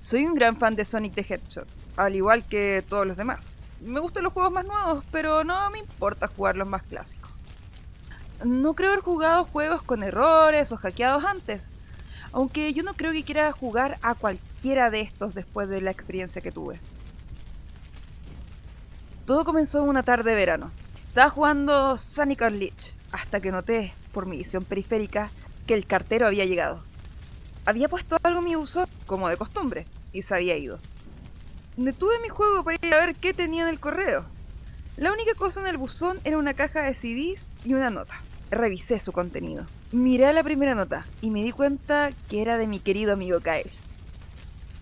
Soy un gran fan de Sonic the Hedgehog, al igual que todos los demás. Me gustan los juegos más nuevos, pero no me importa jugar los más clásicos. No creo haber jugado juegos con errores o hackeados antes, aunque yo no creo que quiera jugar a cualquiera de estos después de la experiencia que tuve. Todo comenzó una tarde de verano. Estaba jugando Sonic Unleashed hasta que noté, por mi visión periférica, que el cartero había llegado. Había puesto algo en mi buzón, como de costumbre, y se había ido. Detuve mi juego para ir a ver qué tenía en el correo. La única cosa en el buzón era una caja de CDs y una nota. Revisé su contenido. Miré la primera nota y me di cuenta que era de mi querido amigo Kyle,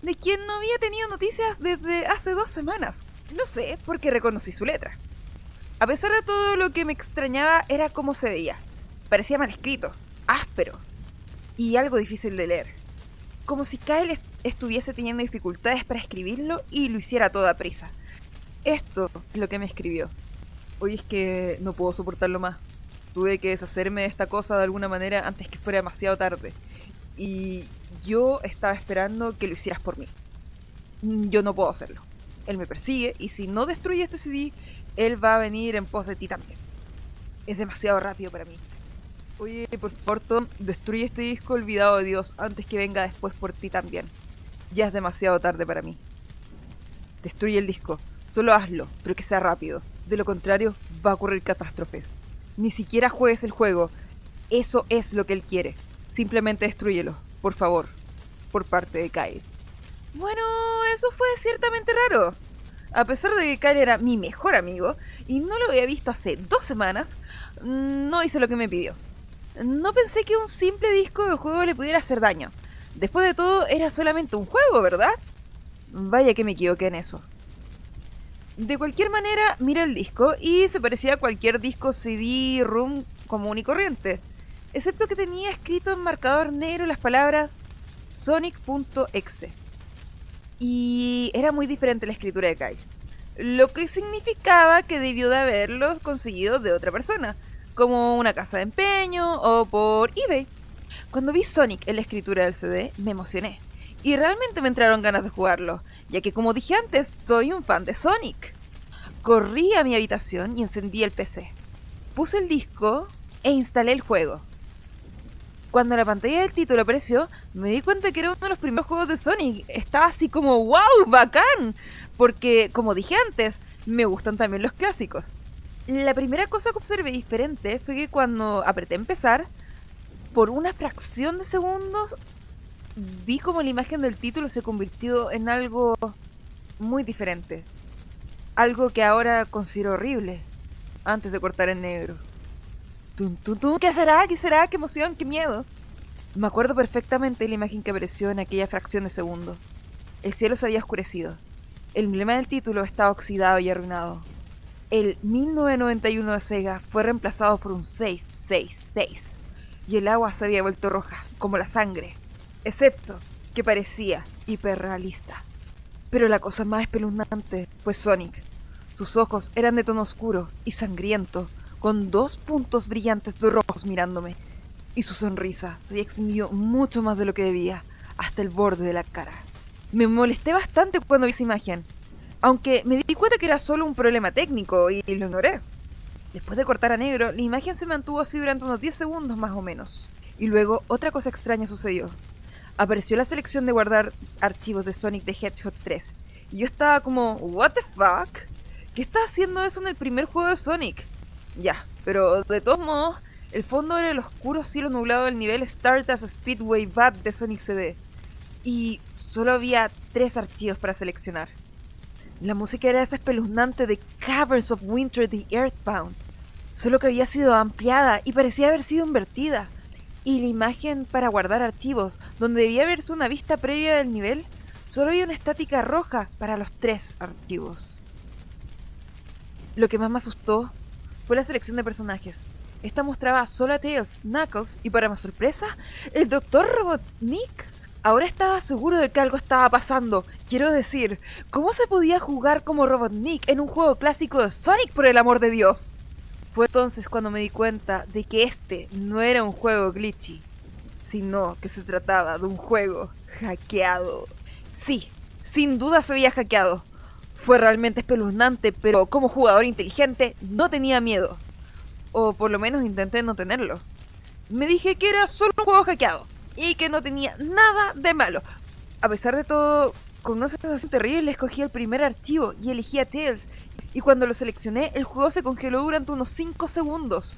de quien no había tenido noticias desde hace 2 semanas. Lo sé porque reconocí su letra. A pesar de todo, lo que me extrañaba era cómo se veía. Parecía mal escrito, áspero y algo difícil de leer. Como si Kyle estuviese teniendo dificultades para escribirlo y lo hiciera a toda prisa. Esto es lo que me escribió. Hoy es que no puedo soportarlo más. Tuve que deshacerme de esta cosa de alguna manera antes que fuera demasiado tarde. Y yo estaba esperando que lo hicieras por mí. Yo no puedo hacerlo. Él me persigue y si no destruye este CD, él va a venir en pos de ti también. Es demasiado rápido para mí. Oye, por favor, Tom, destruye este disco olvidado de Dios antes que venga después por ti también. Ya es demasiado tarde para mí. Destruye el disco. Solo hazlo, pero que sea rápido. De lo contrario, va a ocurrir catástrofes. Ni siquiera juegues el juego. Eso es lo que él quiere. Simplemente destrúyelo, por favor. Por parte de Kyle. Bueno, eso fue ciertamente raro. A pesar de que Kyle era mi mejor amigo y no lo había visto hace 2 semanas, no hice lo que me pidió. No pensé que un simple disco de juego le pudiera hacer daño. Después de todo, era solamente un juego, ¿verdad? Vaya que me equivoqué en eso. De cualquier manera, miré el disco y se parecía a cualquier disco CD-ROM común y corriente, excepto que tenía escrito en marcador negro las palabras Sonic.exe. Y era muy diferente la escritura de Kyle, lo que significaba que debió de haberlo conseguido de otra persona, como una casa de empeño o por eBay. Cuando vi Sonic en la escritura del CD, me emocioné. Y realmente me entraron ganas de jugarlo, ya que como dije antes, soy un fan de Sonic. Corrí a mi habitación y encendí el PC. Puse el disco e instalé el juego. Cuando la pantalla del título apareció, me di cuenta que era uno de los primeros juegos de Sonic. Estaba así como ¡wow! ¡Bacán! Porque, como dije antes, me gustan también los clásicos. La primera cosa que observé diferente fue que cuando apreté empezar, por una fracción de segundos, vi como la imagen del título se convirtió en algo muy diferente. Algo que ahora considero horrible, antes de cortar en negro. Tun, tun, tun. ¿Qué será? ¿Qué será? ¡Qué emoción! ¡Qué miedo! Me acuerdo perfectamente de la imagen que apareció en aquella fracción de segundo. El cielo se había oscurecido. El emblema del título estaba oxidado y arruinado. El 1991 de Sega fue reemplazado por un 666. Y el agua se había vuelto roja, como la sangre. Excepto que parecía hiperrealista. Pero la cosa más espeluznante fue Sonic. Sus ojos eran de tono oscuro y sangriento, con 2 puntos brillantes de rojos mirándome. Y su sonrisa se había extendido mucho más de lo que debía, hasta el borde de la cara. Me molesté bastante cuando vi esa imagen, aunque me di cuenta que era solo un problema técnico y lo ignoré. Después de cortar a negro, la imagen se mantuvo así durante unos 10 segundos más o menos. Y luego otra cosa extraña sucedió. Apareció la selección de guardar archivos de Sonic the Hedgehog 3. Y yo estaba como, ¿what the fuck? ¿Qué está haciendo eso en el primer juego de Sonic? Ya, pero de todos modos, el fondo era el oscuro cielo nublado del nivel Stardust Speedway Bad de Sonic CD. Y solo había 3 archivos para seleccionar. La música era esa espeluznante de Caverns of Winter the Earthbound, solo que había sido ampliada y parecía haber sido invertida. Y la imagen para guardar archivos, donde debía verse una vista previa del nivel, solo había una estática roja para los 3 archivos. Lo que más me asustó fue la selección de personajes. Esta mostraba solo a Tails, Knuckles y, para mi sorpresa, el Dr. Robotnik. Ahora estaba seguro de que algo estaba pasando. Quiero decir, ¿cómo se podía jugar como Robotnik en un juego clásico de Sonic, por el amor de Dios? Fue entonces cuando me di cuenta de que este no era un juego glitchy, sino que se trataba de un juego hackeado. Sí, sin duda se había hackeado. Fue realmente espeluznante, pero como jugador inteligente no tenía miedo. O por lo menos intenté no tenerlo. Me dije que era solo un juego hackeado y que no tenía nada de malo. A pesar de todo, con una sensación terrible escogí el primer archivo y elegí a Tails. Y cuando lo seleccioné, el juego se congeló durante unos 5 segundos.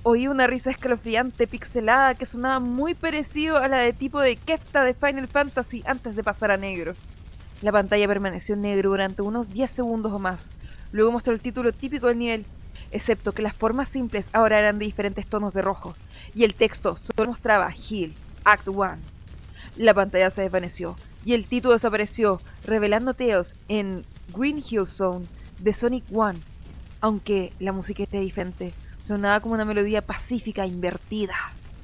Oí una risa escalofriante pixelada que sonaba muy parecido a la de tipo de Kefta de Final Fantasy antes de pasar a negro. La pantalla permaneció en negro durante unos 10 segundos o más. Luego mostró el título típico del nivel, excepto que las formas simples ahora eran de diferentes tonos de rojo, y el texto solo mostraba Hill, Act 1. La pantalla se desvaneció, y el título desapareció, revelando Tails en Green Hill Zone de Sonic 1, aunque la música era diferente, sonaba como una melodía pacífica invertida.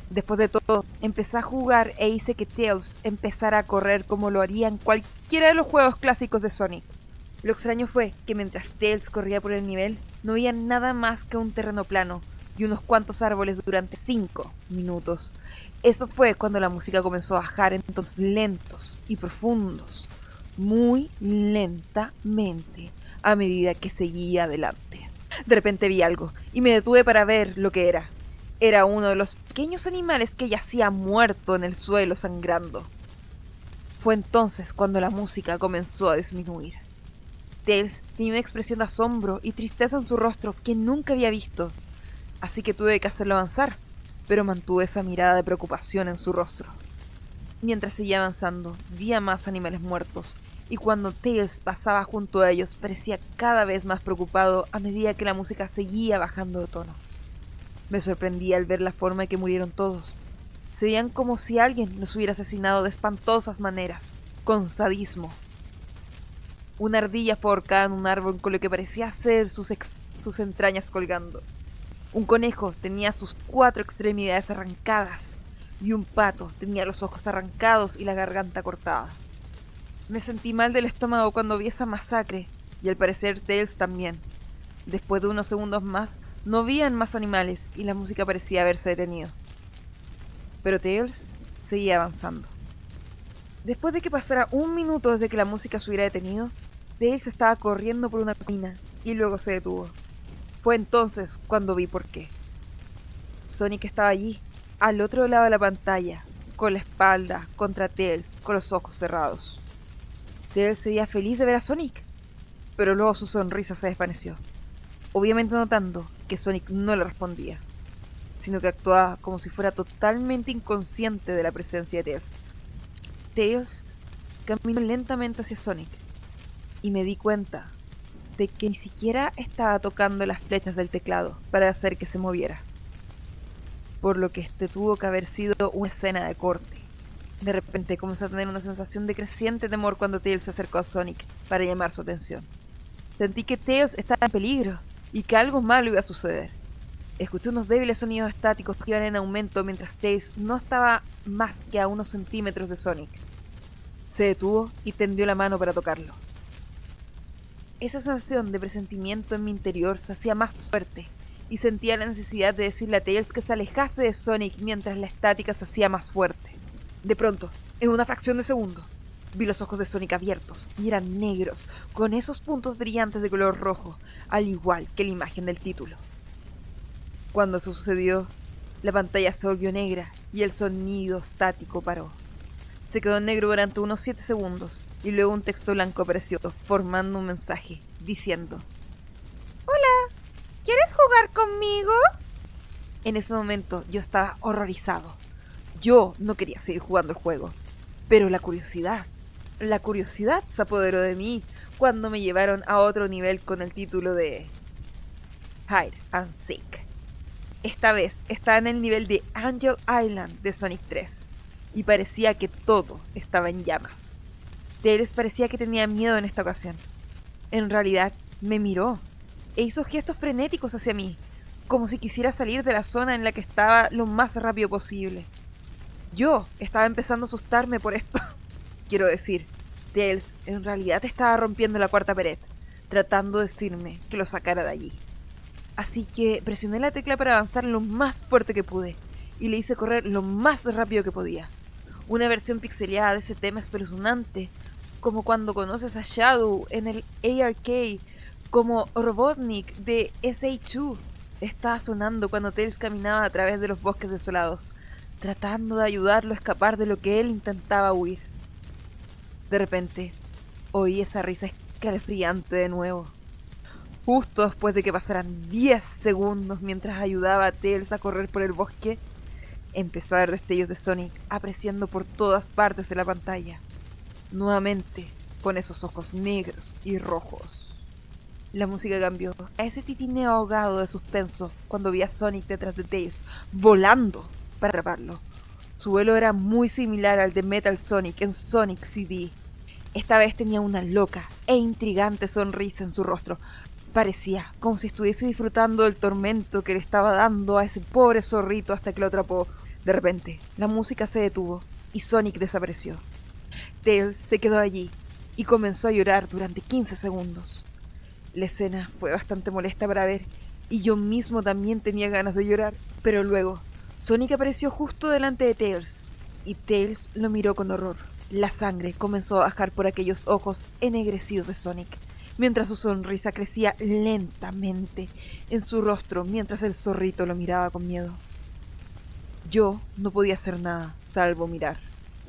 Después de todo, empecé a jugar e hice que Tails empezara a correr como lo haría en cualquiera de los juegos clásicos de Sonic. Lo extraño fue que mientras Tails corría por el nivel, no veía nada más que un terreno plano y unos cuantos árboles durante 5 minutos. Eso fue cuando la música comenzó a bajar en tonos lentos y profundos, muy lentamente, a medida que seguía adelante. De repente vi algo y me detuve para ver lo que era. Era uno de los pequeños animales que yacía muerto en el suelo sangrando. Fue entonces cuando la música comenzó a disminuir. Tails tenía una expresión de asombro y tristeza en su rostro que nunca había visto, así que tuve que hacerlo avanzar, pero mantuve esa mirada de preocupación en su rostro. Mientras seguía avanzando, vi a más animales muertos, y cuando Tails pasaba junto a ellos parecía cada vez más preocupado a medida que la música seguía bajando de tono. Me sorprendí al ver la forma en que murieron todos. Se veían como si alguien los hubiera asesinado de espantosas maneras, con sadismo. Una ardilla fue ahorcada en un árbol con lo que parecía ser sus entrañas colgando. Un conejo tenía sus 4 extremidades arrancadas, y un pato tenía los ojos arrancados y la garganta cortada. Me sentí mal del estómago cuando vi esa masacre, y al parecer Tails también. Después de unos segundos más, no habían más animales y la música parecía haberse detenido. Pero Tails seguía avanzando. Después de que pasara un minuto desde que la música se hubiera detenido, Tails estaba corriendo por una colina y luego se detuvo. Fue entonces cuando vi por qué. Sonic estaba allí, al otro lado de la pantalla, con la espalda contra Tails, con los ojos cerrados. Tails se veía feliz de ver a Sonic, pero luego su sonrisa se desvaneció, obviamente notando que Sonic no le respondía, sino que actuaba como si fuera totalmente inconsciente de la presencia de Tails. Tails caminó lentamente hacia Sonic, y me di cuenta de que ni siquiera estaba tocando las flechas del teclado para hacer que se moviera, por lo que este tuvo que haber sido una escena de corte. De repente comencé a tener una sensación de creciente temor cuando Tails se acercó a Sonic para llamar su atención. Sentí que Tails estaba en peligro y que algo malo iba a suceder. Escuché unos débiles sonidos estáticos que iban en aumento mientras Tails no estaba más que a unos centímetros de Sonic. Se detuvo y tendió la mano para tocarlo. Esa sensación de presentimiento en mi interior se hacía más fuerte y sentía la necesidad de decirle a Tails que se alejase de Sonic mientras la estática se hacía más fuerte. De pronto, en una fracción de segundo, vi los ojos de Sonic abiertos y eran negros, con esos puntos brillantes de color rojo, al igual que la imagen del título. Cuando eso sucedió, la pantalla se volvió negra y el sonido estático paró. Se quedó en negro durante unos 7 segundos y luego un texto blanco apareció, formando un mensaje, diciendo: «Hola, ¿quieres jugar conmigo?». En ese momento yo estaba horrorizado. Yo no quería seguir jugando el juego, pero la curiosidad se apoderó de mí cuando me llevaron a otro nivel con el título de Hide and Seek. Esta vez estaba en el nivel de Angel Island de Sonic 3 y parecía que todo estaba en llamas. Tails parecía que tenía miedo en esta ocasión. En realidad me miró e hizo gestos frenéticos hacia mí, como si quisiera salir de la zona en la que estaba lo más rápido posible. Yo estaba empezando a asustarme por esto. Quiero decir, Tails en realidad estaba rompiendo la cuarta pared, tratando de decirme que lo sacara de allí. Así que presioné la tecla para avanzar lo más fuerte que pude, y le hice correr lo más rápido que podía. Una versión pixeleada de ese tema espeluznante, como cuando conoces a Shadow en el ARK, como Robotnik de SH2. Estaba sonando cuando Tails caminaba a través de los bosques desolados, tratando de ayudarlo a escapar de lo que él intentaba huir. De repente, oí esa risa escalofriante de nuevo. Justo después de que pasaran 10 segundos mientras ayudaba a Tails a correr por el bosque, empezó a ver destellos de Sonic apareciendo por todas partes de la pantalla. Nuevamente, con esos ojos negros y rojos. La música cambió a ese titineo ahogado de suspenso cuando vi a Sonic detrás de Tails, volando para atraparlo. Su vuelo era muy similar al de Metal Sonic en Sonic CD. Esta vez tenía una loca e intrigante sonrisa en su rostro. Parecía como si estuviese disfrutando del tormento que le estaba dando a ese pobre zorrito hasta que lo atrapó. De repente, la música se detuvo y Sonic desapareció. Tails se quedó allí y comenzó a llorar durante 15 segundos. La escena fue bastante molesta para ver y yo mismo también tenía ganas de llorar, pero luego Sonic apareció justo delante de Tails y Tails lo miró con horror. La sangre comenzó a bajar por aquellos ojos ennegrecidos de Sonic, mientras su sonrisa crecía lentamente en su rostro mientras el zorrito lo miraba con miedo. Yo no podía hacer nada, salvo mirar.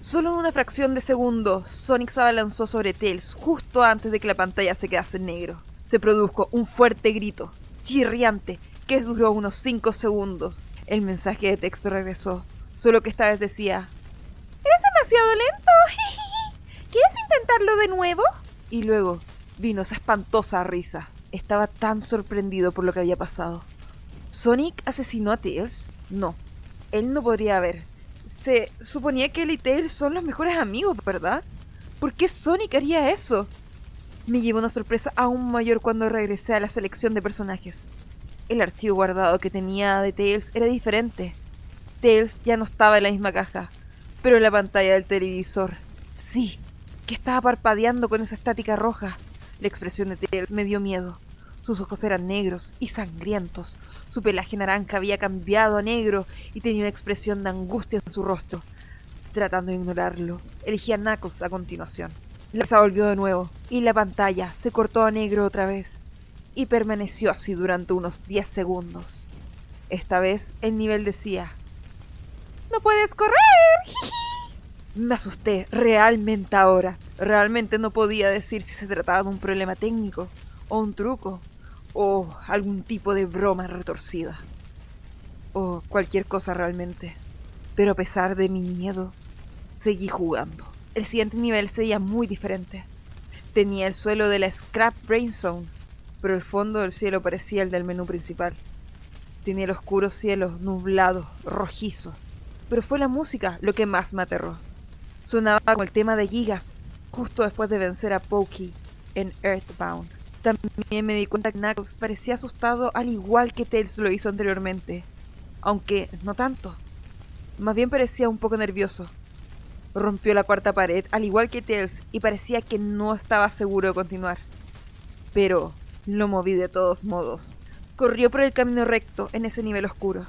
Solo en una fracción de segundos, Sonic se abalanzó sobre Tails justo antes de que la pantalla se quedase en negro. Se produjo un fuerte grito, chirriante, que duró unos 5 segundos. El mensaje de texto regresó, solo que esta vez decía: «¡Eres demasiado lento! ¿Quieres intentarlo de nuevo?» Y luego vino esa espantosa risa. Estaba tan sorprendido por lo que había pasado. ¿Sonic asesinó a Tails? No, él no podría haber. Se suponía que él y Tails son los mejores amigos, ¿verdad? ¿Por qué Sonic haría eso? Me llevó una sorpresa aún mayor cuando regresé a la selección de personajes. El archivo guardado que tenía de Tails era diferente. Tails ya no estaba en la misma caja, pero en la pantalla del televisor, sí, que estaba parpadeando con esa estática roja. La expresión de Tails me dio miedo. Sus ojos eran negros y sangrientos. Su pelaje naranja había cambiado a negro y tenía una expresión de angustia en su rostro. Tratando de ignorarlo, elegí a Knuckles a continuación. La casa volvió de nuevo y la pantalla se cortó a negro otra vez y permaneció así durante unos 10 segundos. Esta vez el nivel decía: «¡No puedes correr!» Me asusté realmente ahora. Realmente no podía decir si se trataba de un problema técnico, o un truco, o algún tipo de broma retorcida, o cualquier cosa realmente. Pero a pesar de mi miedo, seguí jugando. El siguiente nivel sería muy diferente. Tenía el suelo de la Scrap Brain Zone, pero el fondo del cielo parecía el del menú principal. Tenía el oscuro cielo nublado, rojizo, pero fue la música lo que más me aterró. Sonaba como el tema de Gigas, justo después de vencer a Pokey en Earthbound. También me di cuenta que Knuckles parecía asustado al igual que Tails lo hizo anteriormente, aunque no tanto. Más bien parecía un poco nervioso. Rompió la cuarta pared al igual que Tails y parecía que no estaba seguro de continuar. Pero lo moví de todos modos. Corrió por el camino recto en ese nivel oscuro.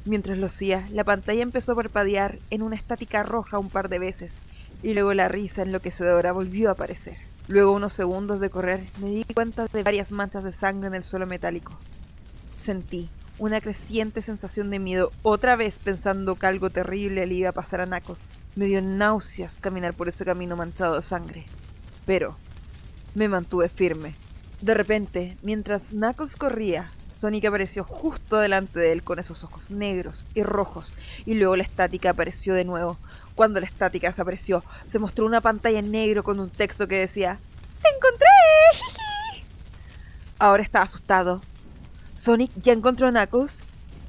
Mientras lo hacía, la pantalla empezó a parpadear en una estática roja un par de veces, y luego la risa enloquecedora volvió a aparecer. Luego, unos segundos de correr, me di cuenta de varias manchas de sangre en el suelo metálico. Sentí una creciente sensación de miedo, otra vez pensando que algo terrible le iba a pasar a Knuckles. Me dio náuseas caminar por ese camino manchado de sangre, pero me mantuve firme. De repente, mientras Knuckles corría, Sonic apareció justo delante de él con esos ojos negros y rojos, y luego la estática apareció de nuevo. Cuando la estática desapareció, se mostró una pantalla en negro con un texto que decía: «¡Te encontré! ¡Jiji!». Ahora estaba asustado. ¿Sonic ya encontró a Knuckles?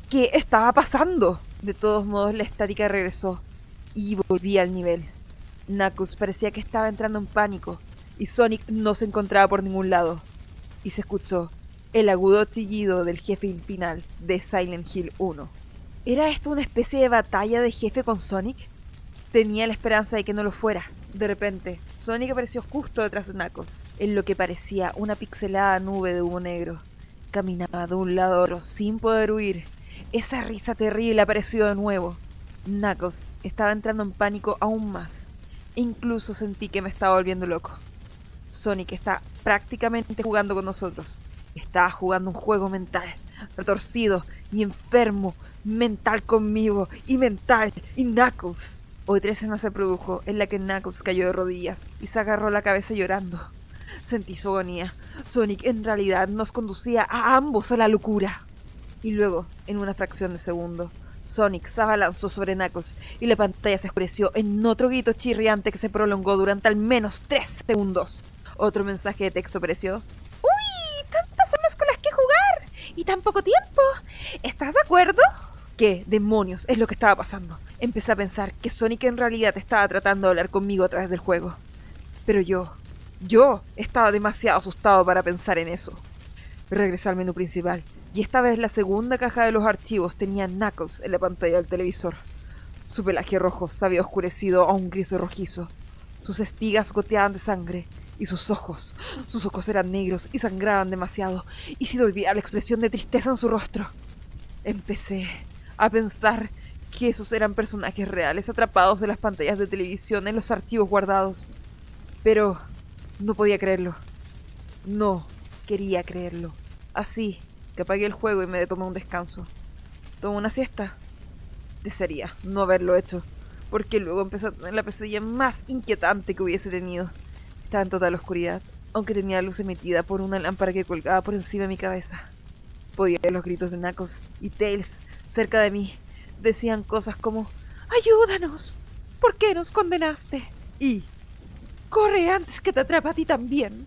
¿Qué estaba pasando? De todos modos, la estática regresó y volví al nivel. Knuckles parecía que estaba entrando en pánico, y Sonic no se encontraba por ningún lado. Y se escuchó el agudo chillido del jefe final de Silent Hill 1. ¿Era esto una especie de batalla de jefe con Sonic? Tenía la esperanza de que no lo fuera. De repente, Sonic apareció justo detrás de Knuckles, en lo que parecía una pixelada nube de humo negro. Caminaba de un lado a otro sin poder huir. Esa risa terrible apareció de nuevo. Knuckles estaba entrando en pánico aún más. E incluso sentí que me estaba volviendo loco. Sonic está prácticamente jugando con nosotros. Estaba jugando un juego mental, retorcido y enfermo, mental conmigo y mental y Knuckles. Otra escena se produjo en la que Knuckles cayó de rodillas y se agarró la cabeza llorando. Sentí su agonía. Sonic en realidad nos conducía a ambos a la locura. Y luego, en una fracción de segundo, Sonic se abalanzó sobre Knuckles y la pantalla se oscureció en otro grito chirriante que se prolongó durante al menos 3 segundos. Otro mensaje de texto apareció. ¡Uy! ¡Tantas armas con las que jugar! ¡Y tan poco tiempo! ¿Estás de acuerdo? ¿Qué demonios es lo que estaba pasando? Empecé a pensar que Sonic en realidad estaba tratando de hablar conmigo a través del juego. Pero yo estaba demasiado asustado para pensar en eso. Regresé al menú principal, y esta vez la segunda caja de los archivos tenía Knuckles en la pantalla del televisor. Su pelaje rojo se había oscurecido a un gris rojizo. Sus espigas goteaban de sangre, y sus ojos eran negros y sangraban demasiado, y se olvidaba la expresión de tristeza en su rostro. Empecé a pensar que esos eran personajes reales atrapados en las pantallas de televisión en los archivos guardados. Pero no podía creerlo. No quería creerlo. Así que apagué el juego y me tomé un descanso. ¿Tomé una siesta? Desearía no haberlo hecho, porque luego empecé a tener la pesadilla más inquietante que hubiese tenido. Estaba en total oscuridad, aunque tenía luz emitida por una lámpara que colgaba por encima de mi cabeza. Podía oír los gritos de Knuckles y Tails cerca de mí. Decían cosas como: ¡ayúdanos! ¿Por qué nos condenaste? Y ¡corre antes que te atrape a ti también!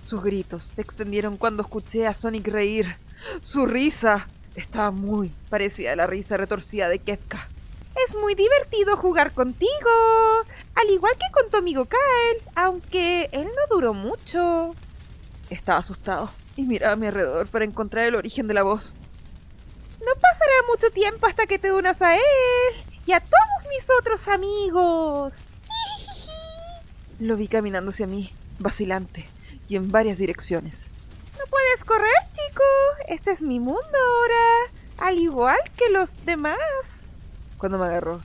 Sus gritos se extendieron cuando escuché a Sonic reír. Su risa estaba muy parecida a la risa retorcida de Kefka. Es muy divertido jugar contigo, al igual que con tu amigo Kyle, aunque él no duró mucho. Estaba asustado y miraba a mi alrededor para encontrar el origen de la voz. No pasará mucho tiempo hasta que te unas a él y a todos mis otros amigos. Lo vi caminando hacia mí, vacilante, y en varias direcciones. No puedes correr, chico. Este es mi mundo ahora, al igual que los demás. Cuando me agarró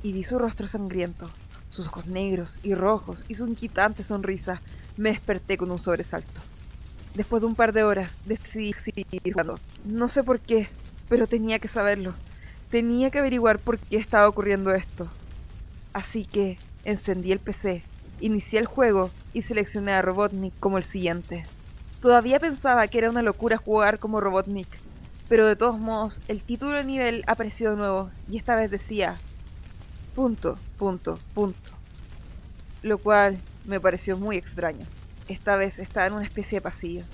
y vi su rostro sangriento, sus ojos negros y rojos y su inquietante sonrisa, me desperté con un sobresalto. Después de un par de horas, decidí seguir jugando. No sé por qué, pero tenía que saberlo. Tenía que averiguar por qué estaba ocurriendo esto. Así que encendí el PC, inicié el juego y seleccioné a Robotnik como el siguiente. Todavía pensaba que era una locura jugar como Robotnik, pero de todos modos el título de nivel apareció de nuevo y esta vez decía ... lo cual me pareció muy extraño. Esta vez estaba en una especie de pasillo.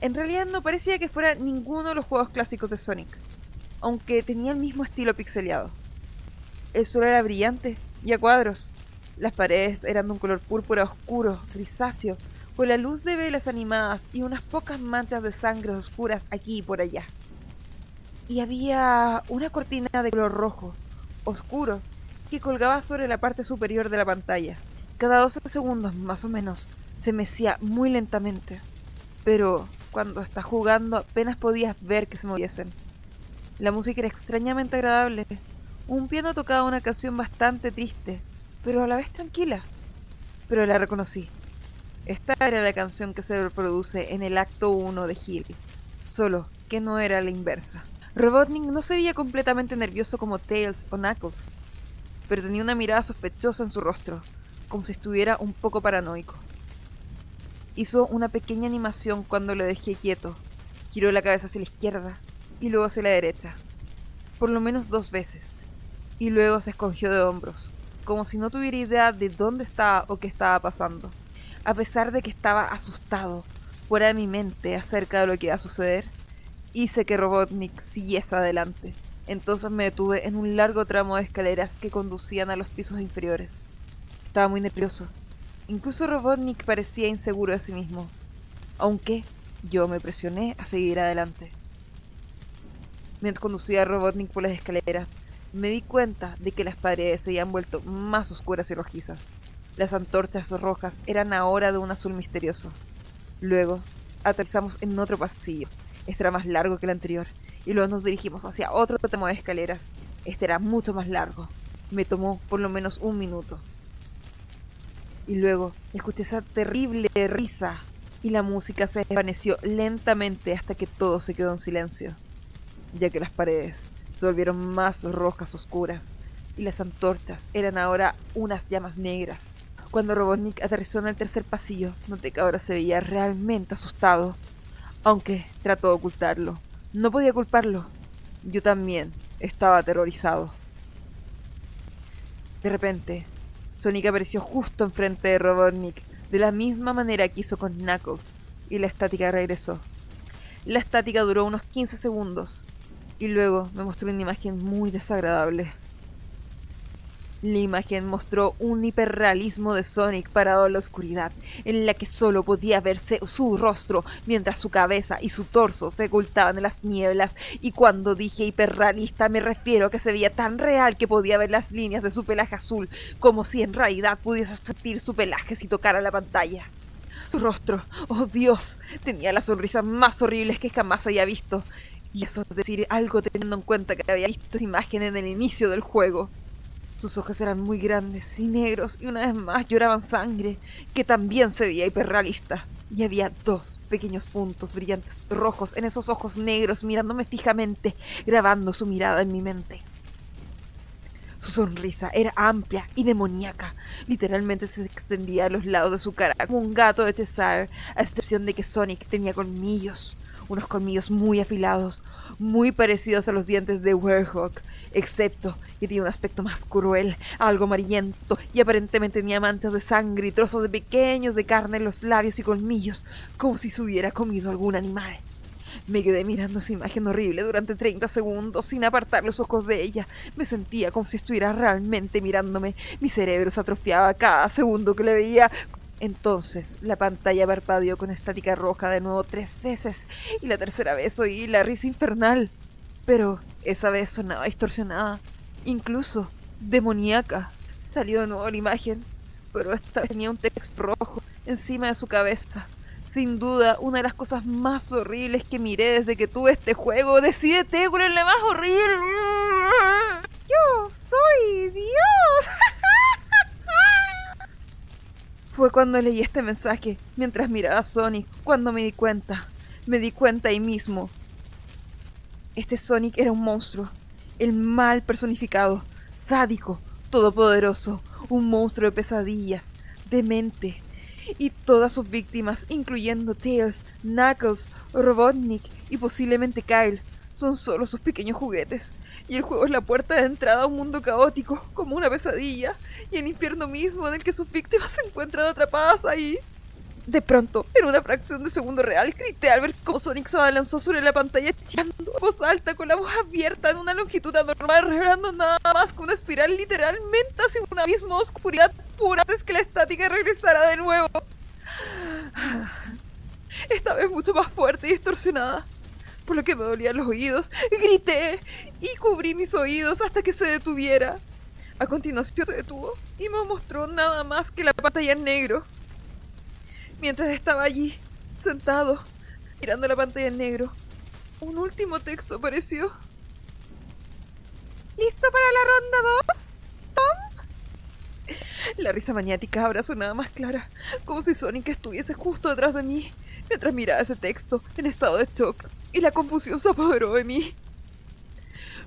En realidad no parecía que fuera ninguno de los juegos clásicos de Sonic, aunque tenía el mismo estilo pixeleado. El suelo era brillante y a cuadros. Las paredes eran de un color púrpura oscuro, grisáceo, con la luz de velas animadas y unas pocas manchas de sangre oscuras aquí y por allá. Y había una cortina de color rojo, oscuro, que colgaba sobre la parte superior de la pantalla. Cada 12 segundos, más o menos, se mecía muy lentamente, pero cuando estás jugando apenas podías ver que se moviesen. La música era extrañamente agradable. Un piano tocaba una canción bastante triste, pero a la vez tranquila. Pero la reconocí. Esta era la canción que se reproduce en el acto 1 de Hill, solo que no era la inversa. Robotnik no se veía completamente nervioso como Tails o Knuckles, pero tenía una mirada sospechosa en su rostro, como si estuviera un poco paranoico. Hizo una pequeña animación cuando lo dejé quieto. Giró la cabeza hacia la izquierda y luego hacia la derecha, por lo menos 2 veces, y luego se escogió de hombros, como si no tuviera idea de dónde estaba o qué estaba pasando. A pesar de que estaba asustado, fuera de mi mente acerca de lo que iba a suceder, hice que Robotnik siguiese adelante. Entonces me detuve en un largo tramo de escaleras que conducían a los pisos inferiores. Estaba muy nervioso. Incluso Robotnik parecía inseguro de sí mismo, aunque yo me presioné a seguir adelante. Mientras conducía a Robotnik por las escaleras, me di cuenta de que las paredes se habían vuelto más oscuras y rojizas. Las antorchas rojas eran ahora de un azul misterioso. Luego, aterrizamos en otro pasillo. Este era más largo que el anterior, y luego nos dirigimos hacia otro tramo de escaleras. Este era mucho más largo. Me tomó por lo menos 1 minuto. Y luego escuché esa terrible risa y la música se desvaneció lentamente hasta que todo se quedó en silencio, ya que las paredes se volvieron más rojas oscuras y las antorchas eran ahora unas llamas negras. Cuando Robotnik aterrizó en el tercer pasillo, noté que ahora se veía realmente asustado, aunque trató de ocultarlo. No podía culparlo. Yo también estaba aterrorizado. De repente, Sonic apareció justo enfrente de Robotnik, de la misma manera que hizo con Knuckles, y la estática regresó. La estática duró unos 15 segundos, y luego me mostró una imagen muy desagradable. La imagen mostró un hiperrealismo de Sonic parado en la oscuridad, en la que solo podía verse su rostro, mientras su cabeza y su torso se ocultaban en las nieblas, y cuando dije hiperrealista me refiero a que se veía tan real que podía ver las líneas de su pelaje azul, como si en realidad pudiese sentir su pelaje si tocara la pantalla. Su rostro, oh Dios, tenía las sonrisas más horribles que jamás había visto, y eso es decir algo teniendo en cuenta que había visto esa imagen en el inicio del juego. Sus ojos eran muy grandes y negros y una vez más lloraban sangre, que también se veía hiperrealista. Y había 2 pequeños puntos brillantes rojos en esos ojos negros mirándome fijamente, grabando su mirada en mi mente. Su sonrisa era amplia y demoníaca. Literalmente se extendía a los lados de su cara como un gato de Cheshire, a excepción de que Sonic tenía colmillos. Unos colmillos muy afilados, muy parecidos a los dientes de Werehog, excepto que tenía un aspecto más cruel, algo amarillento, y aparentemente tenía manchas de sangre y trozos de pequeños de carne en los labios y colmillos, como si se hubiera comido algún animal. Me quedé mirando esa imagen horrible durante 30 segundos sin apartar los ojos de ella. Me sentía como si estuviera realmente mirándome. Mi cerebro se atrofiaba cada segundo que le veía. Entonces la pantalla parpadeó con estática roja de nuevo 3 veces, y la tercera vez oí la risa infernal. Pero esa vez sonaba distorsionada, incluso demoníaca. Salió de nuevo la imagen, pero esta vez tenía un texto rojo encima de su cabeza. Sin duda, una de las cosas más horribles que miré desde que tuve este juego. ¡Decídete por la más horrible! ¡Yo soy Dios! Fue cuando leí este mensaje, mientras miraba a Sonic, cuando me di cuenta ahí mismo. Este Sonic era un monstruo, el mal personificado, sádico, todopoderoso, un monstruo de pesadillas, demente, y todas sus víctimas, incluyendo Tails, Knuckles, Robotnik y posiblemente Kyle, son solo sus pequeños juguetes. Y el juego es la puerta de entrada a un mundo caótico, como una pesadilla, y el infierno mismo en el que sus víctimas se encuentran atrapadas ahí. De pronto, en una fracción de segundo real, grité al ver cómo Sonic se abalanzó sobre la pantalla chillando a voz alta, con la voz abierta en una longitud anormal, revelando nada más que una espiral literalmente hacia un abismo de oscuridad pura antes que la estática regresara de nuevo. Esta vez mucho más fuerte y distorsionada, por lo que me dolían los oídos. Grité y cubrí mis oídos hasta que se detuviera. A continuación se detuvo y me mostró nada más que la pantalla en negro. Mientras estaba allí, sentado, mirando la pantalla en negro, un último texto apareció. ¿Listo para la ronda 2, Tom? La risa maniática ahora sonaba más clara, como si Sonic estuviese justo detrás de mí, mientras miraba ese texto en estado de shock, y la confusión se apoderó de mí.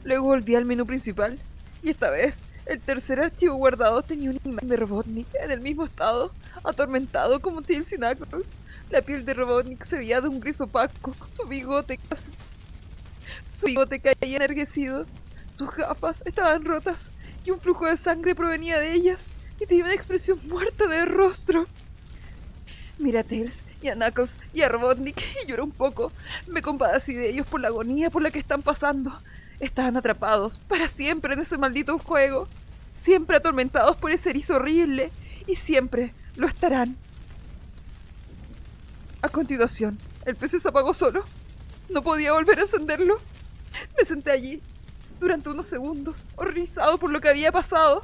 Luego volví al menú principal, y esta vez el tercer archivo guardado tenía una imagen de Robotnik en el mismo estado, atormentado como Tails y Knuckles. La piel de Robotnik se veía de un gris opaco, su bigote caía ennervecido, sus gafas estaban rotas y un flujo de sangre provenía de ellas, y tenía una expresión muerta de rostro. Miré a Tails y a Knuckles y a Robotnik y lloré un poco. Me compadecí de ellos por la agonía por la que están pasando. Estaban atrapados para siempre en ese maldito juego, siempre atormentados por ese erizo horrible, y siempre lo estarán. A continuación, el PC se apagó solo. No podía volver a encenderlo. Me senté allí durante unos segundos, horrorizado por lo que había pasado.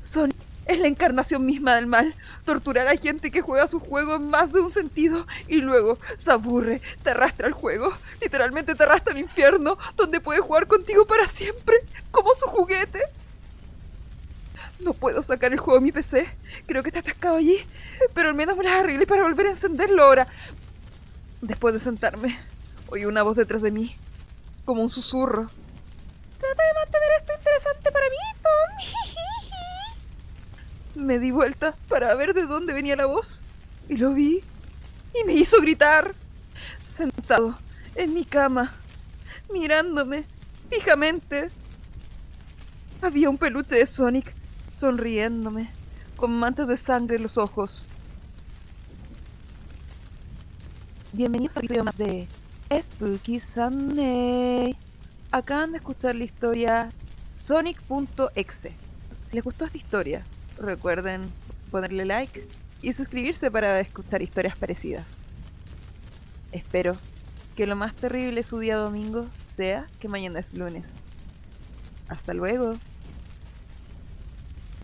Sonic Es la encarnación misma del mal. Torturar a gente que juega su juego en más de un sentido y luego se aburre, te arrastra al juego. Literalmente te arrastra al infierno, donde puede jugar contigo para siempre, como su juguete. No puedo sacar el juego de mi PC. Creo que está atascado allí, pero al menos me las arreglé para volver a encenderlo ahora. Después de sentarme, oí una voz detrás de mí, como un susurro. Trata de mantener esto interesante para mí, Tom. Me di vuelta para ver de dónde venía la voz, y lo vi, y me hizo gritar. Sentado en mi cama, mirándome fijamente, había un peluche de Sonic sonriéndome, con manchas de sangre en los ojos. Bienvenidos a un episodio más de Spooky Sunday. Acaban de escuchar la historia Sonic.exe. Si les gustó esta historia, recuerden ponerle like y suscribirse para escuchar historias parecidas. Espero que lo más terrible su día domingo sea que mañana es lunes. Hasta luego.